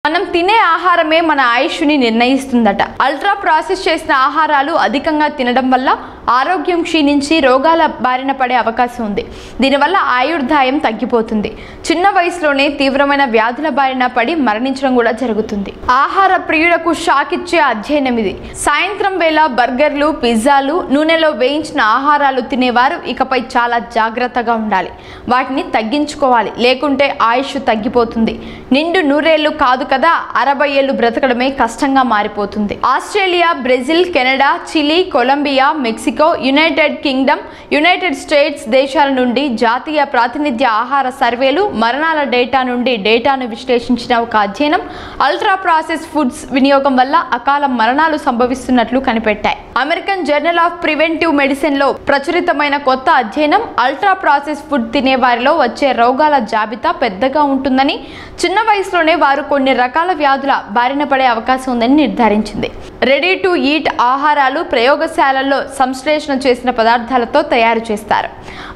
మనం తినే ఆహారమే మన ఆయుష్ని నిర్ణయిస్తుందట. అల్ట్రా ప్రాసెస్ చేసిన ఆహారాలు అధికంగా తినడం వల్ల ఆరోగ్యం క్షీణించి రోగాల బారిన పడే అవకాశం ఉంది. దీనివల్ల ఆయుర్దాయం తగ్గిపోతుంది. చిన్న వయసులోనే తీవ్రమైన వ్యాధుల బారిన పడి మరణించడం కూడా జరుగుతుంది. ఆహార ప్రియులకు షాక్ ఇచ్చే అధ్యయనం ఇది. సాయంత్రం వేళ బర్గర్లు, పిజ్జాలు, నూనెలో వేయించిన ఆహారాలు తినేవారు ఇకపై చాలా జాగ్రత్తగా ఉండాలి. వాటిని తగ్గించుకోవాలి, లేకుంటే ఆయుష్ తగ్గిపోతుంది. నిండు నూరేళ్లు కాదు కదా, 60 ఏళ్లు బ్రతకడమే కష్టంగా మారిపోతుంది. Australia, Brazil, Canada, Chile, Colombia, Mexico, United Kingdom, United States దేశాల నుండి జాతీయ ప్రాతినిధ్య ఆహార సర్వేలు మరణాల డేటా నుండి డేటాను విశ్లేషించిన ఒక అధ్యయనం అల్ట్రా ప్రాసెస్ ఫుడ్స్ వినియోగం వల్ల అకాల మరణాలు సంభవిస్తున్నట్లు కనిపెట్టాయి. American Journal of Preventive Medicine లో ప్రచురితమైన కొత్త అధ్యయనం అల్ట్రా ప్రాసెస్ ఫుడ్ తినే వారిలో వచ్చే రోగాల జాబితా పెద్దగా ఉంటుందని, చిన్న వయసులోనే వారు కొన్ని రకాల వ్యాధుల బారిన పడే అవకాశం ఉందని నిర్ధారించింది. రెడీ టు ఈట్ ఆహారాలు ప్రయోగశాలల్లో సంశ్లేషణ చేసిన పదార్థాలతో తయారు చేస్తారు.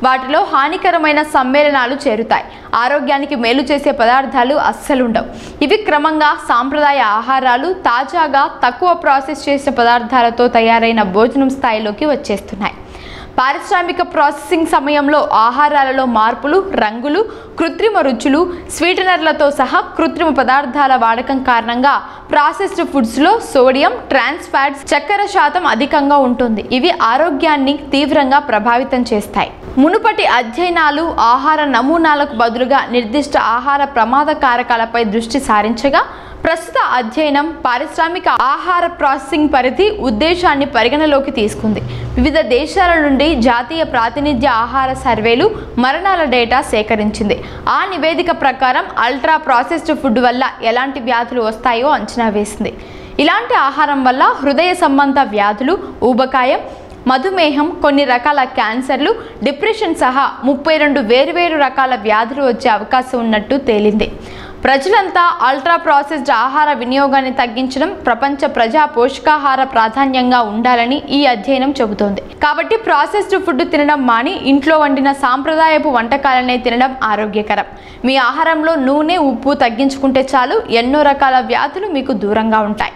వాటిలో హానికరమైన సమ్మేళనాలు చేరుతాయి. ఆరోగ్యానికి మేలు చేసే పదార్థాలు అస్సలుండవు. ఇవి క్రమంగా సాంప్రదాయ ఆహారాలు తాజాగా తక్కువ ప్రాసెస్ చేసిన పదార్థాలతో తయారైన భోజనం స్థాయిలోకి వచ్చేస్తున్నాయి. పారిశ్రామిక ప్రాసెసింగ్ సమయంలో ఆహారాలలో మార్పులు, రంగులు, కృత్రిమ రుచులు, స్వీటనర్లతో సహా కృత్రిమ పదార్థాల వాడకం కారణంగా ప్రాసెస్డ్ ఫుడ్స్లో సోడియం, ట్రాన్స్ ఫ్యాట్స్, చక్కెర శాతం అధికంగా ఉంటుంది. ఇవి ఆరోగ్యాన్ని తీవ్రంగా ప్రభావితం చేస్తాయి. మునుపటి అధ్యయనాలు ఆహార నమూనాలకు బదులుగా నిర్దిష్ట ఆహార ప్రమాద కారకాలపై దృష్టి సారించగా, ప్రస్తుత అధ్యయనం పారిశ్రామిక ఆహార ప్రాసెసింగ్ పరిధి, ఉద్దేశాన్ని పరిగణలోకి తీసుకుంది. వివిధ దేశాల నుండి జాతీయ ప్రాతినిధ్య ఆహార సర్వేలు మరణాల డేటా సేకరించింది. ఆ నివేదిక ప్రకారం అల్ట్రా ప్రాసెస్డ్ ఫుడ్ వల్ల ఎలాంటి వ్యాధులు వస్తాయో అంచనా వేసింది. ఇలాంటి ఆహారం వల్ల హృదయ సంబంధ వ్యాధులు, ఊబకాయం, మధుమేహం, కొన్ని రకాల క్యాన్సర్లు, డిప్రెషన్ సహా 32 వేర్వేరు రకాల వ్యాధులు వచ్చే అవకాశం ఉన్నట్టు తేలింది. ప్రజలంతా అల్ట్రా ప్రాసెస్డ్ ఆహార వినియోగాన్ని తగ్గించడం ప్రపంచ ప్రజా పోషకాహార ప్రాధాన్యంగా ఉండాలని ఈ అధ్యయనం చెబుతోంది. కాబట్టి ప్రాసెస్డ్ ఫుడ్ తినడం మాని ఇంట్లో వండిన సాంప్రదాయపు వంటకాలనే తినడం ఆరోగ్యకరం. మీ ఆహారంలో నూనె, ఉప్పు తగ్గించుకుంటే చాలు, ఎన్నో రకాల వ్యాధులు మీకు దూరంగా ఉంటాయి.